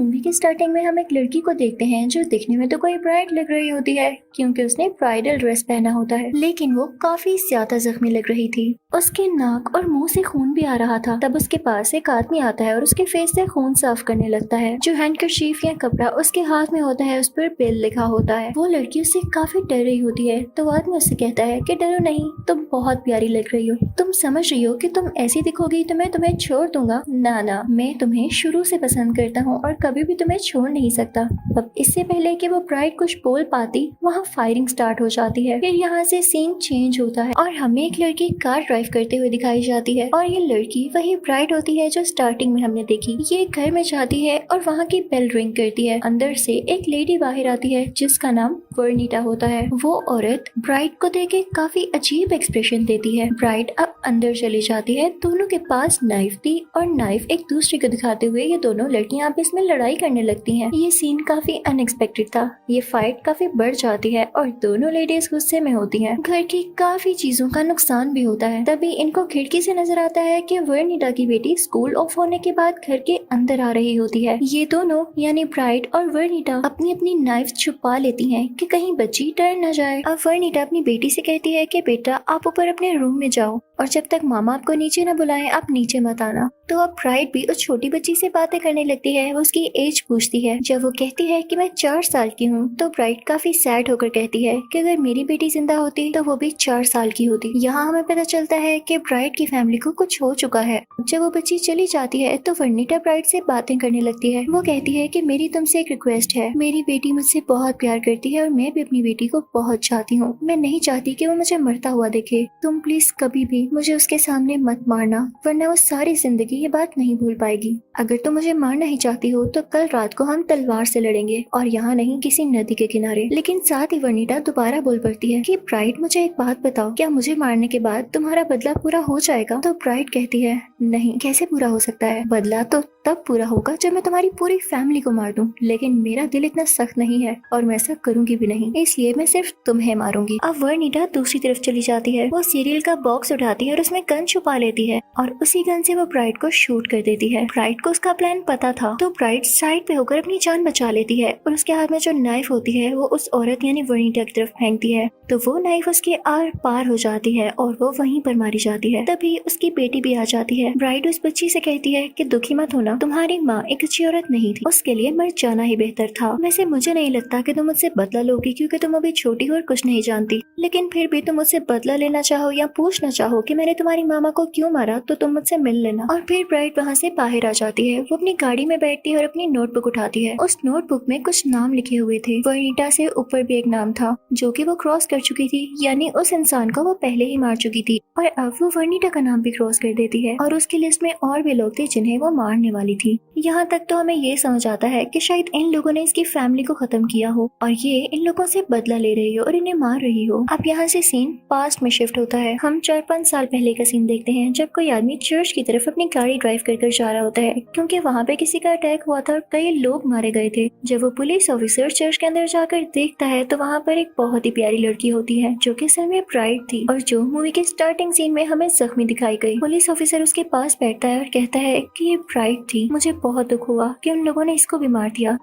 Movie के starting में हम एक लड़की को देखते हैं जो दिखने में तो कोई ब्राइड लग रही होती है क्योंकि उसने ब्राइडल ड्रेस पहना होता है, लेकिन वो काफी ज्यादा जख्मी लग रही थी। उसके नाक और मुंह से खून भी आ रहा था। तब उसके पास एक आदमी आता है और उसके फेस से खून साफ करने लगता है। जो हैंडकरचीफ या कपड़ा उसके हाथ में होता है उस पर बिल लिखा होता है। वो लड़की उससे काफी डर रही होती है तो वो आदमी उससे कहता है कि डरो नहीं, तुम बहुत प्यारी लग रही हो। तुम समझ रही हो कि तुम ऐसी दिखोगी तो मैं तुम्हें छोड़ दूंगा? ना, मैं तुम्हें शुरू से पसंद करता हूँ और कभी भी तुम्हें छोड़ नहीं सकता। अब इससे पहले कि वो ब्राइड कुछ बोल पाती, वहाँ फायरिंग स्टार्ट हो जाती है। फिर यहाँ से सीन चेंज होता है और हमें एक लड़की कार ड्राइव करते हुए दिखाई जाती है और ये लड़की वही ब्राइड होती है जो स्टार्टिंग में हमने देखी। ये घर में जाती है और वहाँ की बेल रिंग करती है। अंदर से एक लेडी बाहर आती है जिसका नाम वर्निटा होता है। वो औरत ब्राइड को देख के काफी अजीब एक्सप्रेशन देती है। ब्राइड अब अंदर चली जाती है। दोनों के पास नाइफ थी और नाइफ एक दूसरे को दिखाते हुए ये दोनों लड़कियां आपस में लड़ाई करने लगती हैं। ये सीन काफी अनएक्सपेक्टेड था। ये फाइट काफी बढ़ जाती है और दोनों लेडीज गुस्से में होती हैं। घर की काफी चीजों का नुकसान भी होता है। तभी इनको खिड़की से नजर आता है कि वर्निटा की बेटी स्कूल ऑफ होने के बाद घर के अंदर आ रही होती है। ये दोनों यानी ब्राइड और वर्निटा अपनी अपनी नाइफ छुपा लेती हैं कि कहीं बच्ची डर न जाए। अब वर्निटा अपनी बेटी से कहती है कि बेटा आप ऊपर अपने रूम में जाओ और जब तक मामा आपको नीचे न बुलाएं आप नीचे मत आना। तो अब ब्राइड भी उस छोटी बच्ची से बातें करने लगती है। वो उसकी एज पूछती है। जब वो कहती है कि मैं 4 साल की हूँ तो ब्राइड काफी सैड होकर कहती है कि अगर मेरी बेटी जिंदा होती तो वो भी 4 साल की होती। यहाँ हमें पता चलता है कि ब्राइड की फैमिली को कुछ हो चुका है। जब वो बच्ची चली जाती है तो वर्निटा ब्राइड से बातें करने लगती है। वो कहती है कि मेरी तुमसे एक रिक्वेस्ट है। मेरी बेटी मुझसे बहुत प्यार करती है और मैं भी अपनी बेटी को बहुत चाहती हूँ। मैं नहीं चाहती कि वो मुझे मरता हुआ देखे। तुम प्लीज कभी भी मुझे उसके सामने मत मारना, वरना वो सारी जिंदगी ये बात नहीं भूल पाएगी। अगर तुम मुझे मारना ही चाहती हो तो कल रात को हम तलवार से लड़ेंगे और यहाँ नहीं किसी नदी के किनारे। लेकिन साथ ही वर्निटा दोबारा बोल पड़ती है कि ब्राइड मुझे एक बात बताओ, क्या मुझे मारने के बाद तुम्हारा बदला पूरा हो जाएगा? तो ब्राइड कहती है नहीं, कैसे पूरा हो सकता है? बदला तो तब पूरा होगा जब मैं तुम्हारी पूरी फैमिली को मार दूं, लेकिन मेरा दिल इतना सख्त नहीं है और मैं ऐसा करूंगी भी नहीं, इसलिए मैं सिर्फ तुम्हें मारूंगी। अब वर्निटा दूसरी तरफ चली जाती है। वो सीरियल का बॉक्स उठाती है और उसमें गन छुपा लेती है और उसी गन से वो ब्राइड को शूट कर देती है। ब्राइड को उसका प्लान पता था तो ब्राइड साइड पे होकर अपनी जान बचा लेती है और उसके हाथ में जो नाइफ होती है वो उस औरत यानी वर्निटा की तरफ फेंकती है तो वो नाइफ उसके आर पार हो जाती है और वो वहीं पर मारी जाती है। तभी उसकी बेटी भी आ जाती है। ब्राइड उस बच्ची से कहती है कि दुखी मत होना, तुम्हारी माँ एक अच्छी औरत नहीं थी, उसके लिए मर जाना ही बेहतर था। वैसे मुझे नहीं लगता कि तुम मुझसे बदला लोगी क्योंकि तुम अभी छोटी हो और कुछ नहीं जानती, लेकिन फिर भी तुम मुझसे बदला लेना चाहो या पूछना चाहो कि मैंने तुम्हारी मामा को क्यों मारा तो तुम मुझसे मिल लेना। और फिर ब्राइड वहाँ से बाहर आ जाती है। वो अपनी गाड़ी में बैठती है और अपनी नोटबुक उठाती है। उस नोटबुक में कुछ नाम लिखे हुए थे। वर्निटा से ऊपर भी एक नाम था जो कि वो क्रॉस कर चुकी थी, यानी उस इंसान को वो पहले ही मार चुकी थी और अब वो वर्निटा का नाम भी क्रॉस कर देती है और उसकी लिस्ट में और भी लोग थे जिन्हें वो मारने वाली थी। यहाँ तक तो हमें ये समझ आता है कि शायद इन लोगों ने इसकी फैमिली को खत्म किया हो और ये इन लोगों से बदला ले रही हो और इन्हें मार रही हो। अब यहाँ से सीन पास्ट में शिफ्ट होता है। हम 4-5 साल पहले का सीन देखते हैं जब कोई आदमी चर्च की तरफ अपनी गाड़ी ड्राइव कर जा रहा होता है क्योंकि वहाँ पे किसी का अटैक हुआ था और कई लोग मारे गए थे। जब वो पुलिस ऑफिसर चर्च के अंदर जाकर देखता है तो वहाँ पर एक बहुत ही प्यारी लड़की होती है जो कि असल में ब्राइड थी और जो मूवी के स्टार्टिंग सीन में हमें जख्मी दिखाई गई। पुलिस ऑफिसर उसके पास बैठता है और कहता है कि ये ब्राइड थी, मुझे बहुत दुख हुआ कि उन लोगों ने इसको भी मार दिया।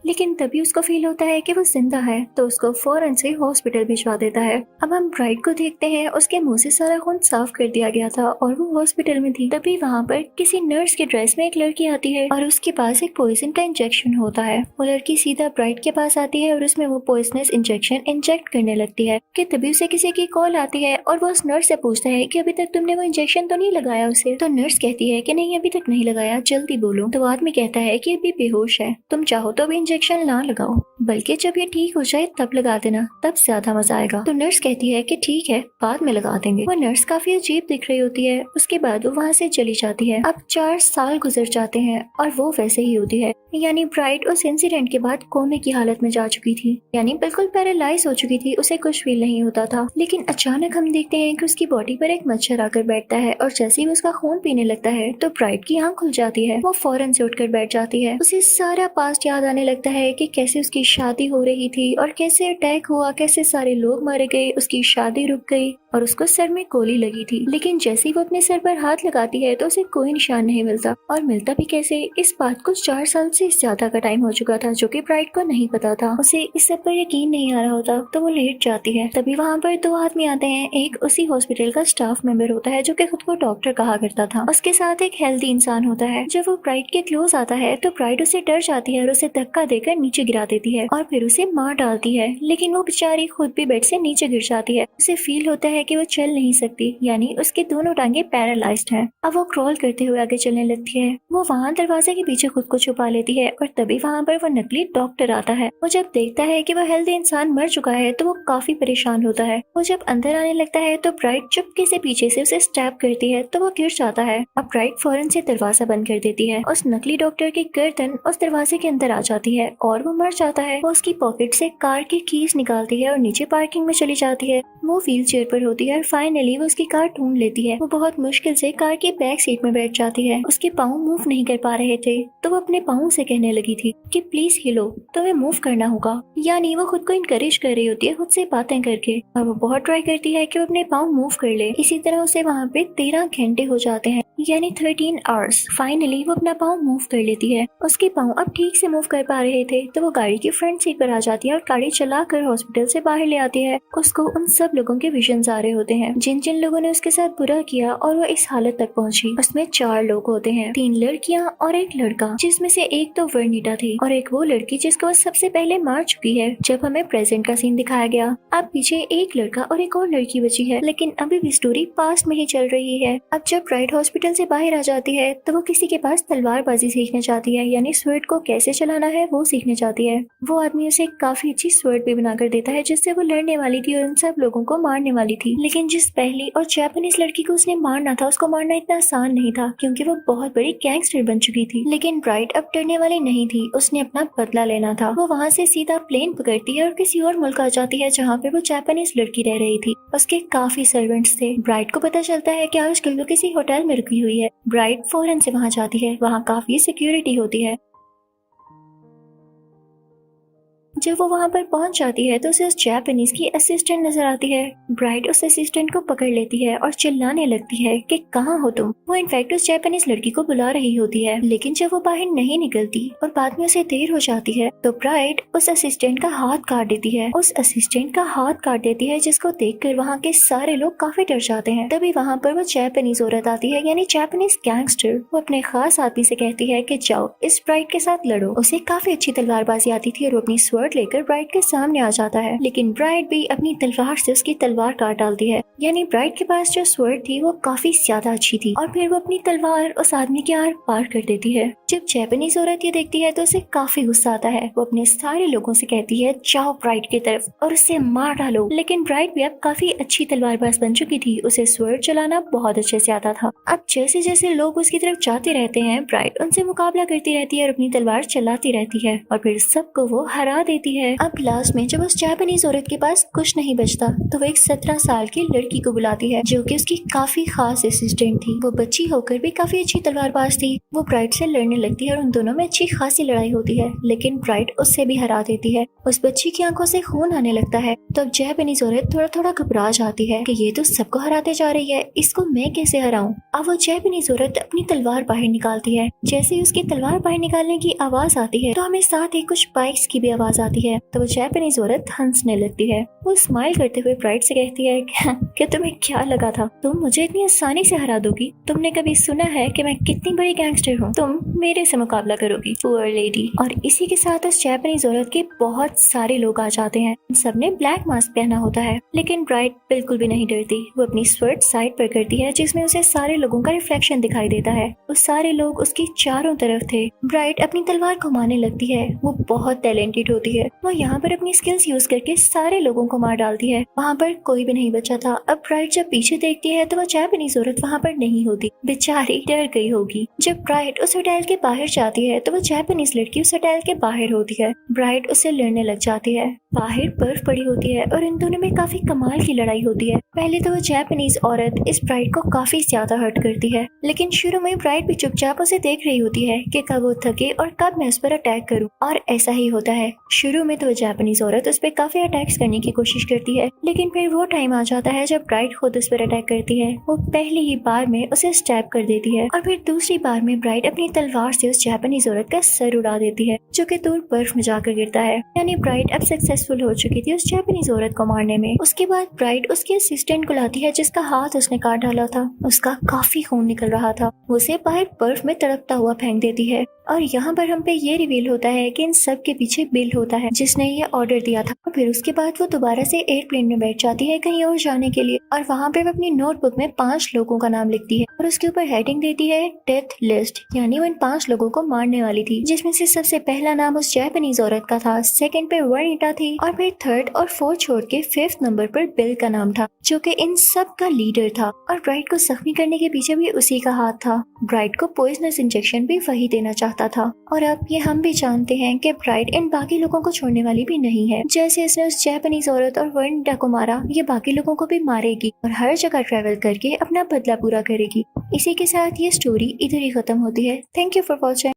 लेकिन तभी उसको फील होता है कि वो जिंदा है तो उसको फौरन से हॉस्पिटल भिजवा देता है। अब हम ब्राइड को देखते हैं, उसके मुंह से सारा खून साफ कर दिया गया था और वो हॉस्पिटल में थी। तभी वहाँ पर किसी नर्स के ड्रेस में एक लड़की आती है और उसके पास एक पॉइजन का इंजेक्शन होता है। वो लड़की सीधा ब्राइड के पास आती है और उसमें वो पॉइजनस इंजेक्शन इंजेक्ट करने लगती है कि तभी उसे किसी की कॉल आती है और वो उस नर्स से पूछता है कि अभी तक तुमने वो इंजेक्शन तो नहीं लगाया उसे। तो नर्स कहती है कि नहीं अभी तक नहीं लगाया, जल्दी बोलो। तो आदमी कहता है कि अभी बेहोश है, तुम चाहो तो अभी इंजेक्शन ना लगाओ, बल्कि जब ये ठीक हो जाए तब लगा देना, तब ज्यादा मजा आएगा। तो नर्स कहती है कि ठीक है बाद में लगा देंगे। वो नर्स काफी अजीब दिख रही होती है। उसके बाद वो वहाँ से चली जाती है। अब 4 साल गुजर जाते हैं और वो वैसे ही होती है, यानी ब्राइड उस इंसिडेंट के बाद कोमे की हालत में जा चुकी थी, यानी बिल्कुल पैरालाइज हो चुकी थी, उसे कुछ फील नहीं होता था। लेकिन अचानक हम देखते हैं कि उसकी बॉडी पर एक मच्छर आकर बैठता है और जैसे ही उसका खून पीने लगता है तो ब्राइड की आंख खुल जाती है। वो फौरन से उठकर बैठ जाती है। उसे सारा पास्ट याद आने लगता है कि कैसे उसकी शादी हो रही थी और कैसे अटैक हुआ, कैसे सारे लोग मारे गए, उसकी शादी रुक गई और उसको सर में गोली लगी थी। लेकिन जैसे ही वो अपने सर पर हाथ लगाती है तो उसे कोई निशान नहीं मिलता, और मिलता भी कैसे, इस बात को 4 साल से ज्यादा का टाइम हो चुका था, जो कि ब्राइट को नहीं पता था। उसे इस सब पर यकीन नहीं आ रहा होता, तो वो लेट जाती है। तभी वहाँ पर 2 आदमी आते हैं। एक उसी हॉस्पिटल का स्टाफ मेंबर होता है जो कि खुद को डॉक्टर कहा करता था। उसके साथ एक हेल्दी इंसान होता है। जब वो ब्राइट के क्लोज आता है तो ब्राइट उसे डर जाती है और उसे धक्का देकर नीचे गिरा देती है और फिर उसे मार डालती है। लेकिन वो बेचारी खुद भी बेड से नीचे गिर जाती है। उसे फील होता है कि वो चल नहीं सकती, यानी उसकी दोनों टांगे पैरालाइज्ड हैं। अब वो क्रॉल करते हुए आगे चलने लगती है। वो वहाँ दरवाजे के पीछे खुद को छुपा लेती है और तभी वहाँ पर वो नकली डॉक्टर आता है। वो जब देखता है कि वो हेल्दी इंसान मर चुका है तो वो काफी परेशान होता है। वो जब अंदर आने लगता है तो ब्राइट चुपके से पीछे से उसे स्टैब करती है तो वो गिर जाता है। अब ब्राइट फौरन से दरवाजा बंद कर देती है। उस नकली डॉक्टर की गर्दन उस दरवाजे के अंदर आ जाती है और वो मर जाता है। वो उसकी पॉकेट से कार की कीज निकालती है और नीचे पार्किंग में चली जाती है। वो व्हील चेयर पर होती है और फाइनली वो उसकी कार ढूंढ लेती है। वो बहुत मुश्किल से कार की बैक सीट में बैठ जाती है। उसके पाँव मूव नहीं कर पा रहे थे तो वो अपने पाँव से कहने लगी थी कि प्लीज हिलो, तुम्हें मूव करना होगा। यानी वो खुद को इनकरेज कर रही होती है खुद से बातें करके, और वो बहुत ट्राई करती है कि वो अपने पाँव मूव कर ले। इसी तरह उसे वहाँ पे 13 घंटे हो जाते हैं, यानी 13 आवर्स। फाइनली वो अपना पाँव मूव कर लेती है। उसके पाँव अब ठीक से मूव कर पा रहे थे तो वो गाड़ी की फ्रंट सीट पर आ जाती है और गाड़ी चलाकर हॉस्पिटल से बाहर ले आती है। उसको उन सब लोगों के विजन्स आ रहे होते हैं जिन जिन लोगों ने उसके साथ बुरा किया और वो इस हालत तक पहुंची। उसमें 4 लोग होते हैं, 3 लड़कियां और एक लड़का, जिसमें से एक तो वर्निटा थी और एक वो लड़की जिसको वो सबसे पहले मार चुकी है जब हमें प्रेजेंट का सीन दिखाया गया। अब पीछे एक लड़का और एक और लड़की बची है, लेकिन अभी भी स्टोरी पास्ट में ही चल रही है। अब जब ब्राइट हॉस्पिटल से बाहर आ जाती है तो वो किसी के पास तलवारबाजी सीखने चाहती है, यानी स्वर्ड को कैसे चलाना है वो सीखने चाहती है। वो आदमी उसे काफी अच्छी स्वर्ड भी बनाकर देता है जिससे वो लड़ने वाली थी और उन सब लोगों को मारने वाली थी। लेकिन जिस पहली और जापानीज लड़की को उसने मारना था, उसको मारना इतना आसान नहीं था क्योंकि वो बहुत बड़ी गैंगस्टर बन चुकी थी। लेकिन ब्राइट अब डरने वाली नहीं थी, उसने अपना बदला लेना था। वो वहाँ से सीधा प्लेन पकड़ती है और किसी और मुल्क आ जाती है जहाँ पे वो जापानीज लड़की रह रही थी। उसके काफी सर्वेंट्स थे। ब्राइट को पता चलता है कि आजकल वो किसी होटल में रुकी हुई है। ब्राइट फौरन से वहाँ जाती है। वहाँ काफी सिक्योरिटी होती है। जब वो वहाँ पर पहुंच जाती है तो उसे उस जापानीज की असिस्टेंट नजर आती है। ब्राइट उस असिस्टेंट को पकड़ लेती है और चिल्लाने लगती है कि कहाँ हो तुम। वो इनफैक्ट उस जापानीज लड़की को बुला रही होती है, लेकिन जब वो बाहर नहीं निकलती और बाद में उसे देर हो जाती है तो ब्राइट उस असिस्टेंट का हाथ काट देती है। उस असिस्टेंट का हाथ काट देती है जिसको देखकर वहाँ के सारे लोग काफी डर जाते हैं। तभी वहाँ पर वो जापानीज औरत आती है, यानी जापानीज गैंगस्टर। वो अपने खास आदमी से कहती है कि जाओ इस ब्राइट के साथ लड़ो। उसे काफी अच्छी तलवारबाजी आती थी और वो अपनी स्वर्ड लेकर ब्राइट के सामने आ जाता है, लेकिन ब्राइट भी अपनी तलवार से उसकी तलवार काट डालती है। यानी ब्राइट के पास जो स्वर्ड थी वो काफी ज्यादा अच्छी थी और फिर वो अपनी तलवार उस आदमी के आर पार कर देती है। जब जापानीज औरत ये देखती है तो उसे काफी गुस्सा आता है। वो अपने सारे लोगों से कहती है जाओ ब्राइट की तरफ और उसे मार डालो। लेकिन ब्राइट भी अब काफी अच्छी तलवारबाज बन चुकी थी, उसे स्वर्ड चलाना बहुत अच्छे से आता था। अब जैसे जैसे लोग उसकी तरफ जाते रहते हैं ब्राइट उनसे मुकाबला करती रहती है और अपनी तलवार चलाती रहती है और फिर सबको वो हरा देती है। अब लास्ट में जब उस जापानीज औरत के पास कुछ नहीं बचता तो वो एक 17 साल की लड़की को बुलाती है जो कि उसकी काफी खास असिस्टेंट थी। वो बच्ची होकर भी काफी अच्छी तलवारबाज थी। वो ब्राइट से लड़ने लगती है और उन दोनों में अच्छी खासी लड़ाई होती है, लेकिन ब्राइट उससे भी हरा देती है। उस बच्ची की आंखों से खून आने लगता है तो अब जापानीज औरत थोड़ा थोड़ा घबरा जाती है कि ये तो सबको हराते जा रही है, इसको मैं कैसे हराऊं। अब वो जापानीज औरत अपनी तलवार बाहर निकालती है। जैसे ही उसकी तलवार बाहर निकालने की आवाज आती है तो हमें साथ ही कुछ बाइक्स की भी आवाज आती है। तो वो जापानीज औरत हंसने लगती है। वो स्माइल करते हुए ब्राइट से कहती है कि तुम्हें क्या लगा था तुम मुझे इतनी आसानी से हरा दोगी? तुमने कभी सुना है कि मैं कितनी बड़ी गैंगस्टर हूँ? तुम मेरे से मुकाबला करोगी पुअर लेडी। और इसी के साथ उस जापानीज औरत के बहुत सारे लोग आ जाते हैं। सबने ब्लैक मास्क पहना होता है, लेकिन ब्राइट बिल्कुल भी नहीं डरती। वो अपनी स्वर्ड साइड पर करती है जिसमें उसे सारे लोगों का रिफ्लेक्शन दिखाई देता है। वो सारे लोग उसकी चारों तरफ थे। ब्राइट अपनी तलवार घुमाने लगती है। वो बहुत टैलेंटेड होती है। वो यहाँ पर अपनी स्किल्स यूज करके सारे लोगों को मार डालती है। वहाँ पर कोई भी नहीं बचा था। अब ब्राइट जब पीछे देखती है तो वो जापानीज औरत वहाँ पर नहीं होती। बेचारी डर गई होगी। जब ब्राइट उस होटल के बाहर जाती है तो वो जापानीज लड़की उस होटल के बाहर होती है। ब्राइट उससे लड़ने लग जाती है। बाहर बर्फ पड़ी होती है और इन दोनों में काफी कमाल की लड़ाई होती है। पहले तो वो जापानीज औरत इस ब्राइट को काफी ज्यादा हर्ट करती है, लेकिन शुरू में ब्राइट भी चुपचाप उसे देख रही होती है कि कब वो थके और कब मैं उस पर अटैक करूं। और ऐसा ही होता है। शुरू में तो जापानीज औरत उस पर काफी अटैक्स करने की कोशिश करती है, लेकिन फिर वो टाइम आ जाता है जब ब्राइट खुद उस पर अटैक करती है। वो पहली ही बार में उसे स्टैब कर देती है और फिर दूसरी बार में ब्राइट अपनी तलवार से उस जापानीज औरत का सर उड़ा देती है, जो कि दूर बर्फ में जाकर गिरता है। यानी ब्राइट अब सक्सेसफुल हो चुकी थी उस जापानीज औरत को मारने में। उसके बाद ब्राइट उसके असिस्टेंट को लाती है जिसका हाथ उसने काट डाला था। उसका काफी खून निकल रहा था। वो उसे बाहर बर्फ में तड़पता हुआ फेंक देती है और यहाँ पर हम पे ये रिवील होता है कि इन सब के पीछे बिल होता है जिसने ये ऑर्डर दिया था। और फिर उसके बाद वो दोबारा से एयरप्लेन में बैठ जाती है कहीं और जाने के लिए और वहाँ पे वो अपनी नोटबुक में 5 लोगों का नाम लिखती है और उसके ऊपर हेडिंग देती है डेथ लिस्ट, यानी वो इन 5 लोगों को मारने वाली थी, जिसमें से सबसे पहला नाम उस जापानीज औरत का था, सेकंड पे वनीता थी और फिर थर्ड और फोर्थ छोड़ के 5th नंबर पर बिल का नाम था, जो कि इन सब का लीडर था। और ब्राइट को जख्मी करने के पीछे भी उसी का हाथ था। ब्राइट को पॉइजनस इंजेक्शन भी वही देना चाहता था। और अब ये हम भी जानते हैं कि ब्राइट इन बाकी लोगों को छोड़ने वाली भी नहीं है। जैसे इसने उस जापानीज औरत और वनीता को मारा, ये बाकी लोगों को भी मारेगी और हर जगह ट्रैवल करके अपना बदला पूरा करेगी। इसी के साथ ये स्टोरी इधर ही खत्म होती है। Thank you for watching.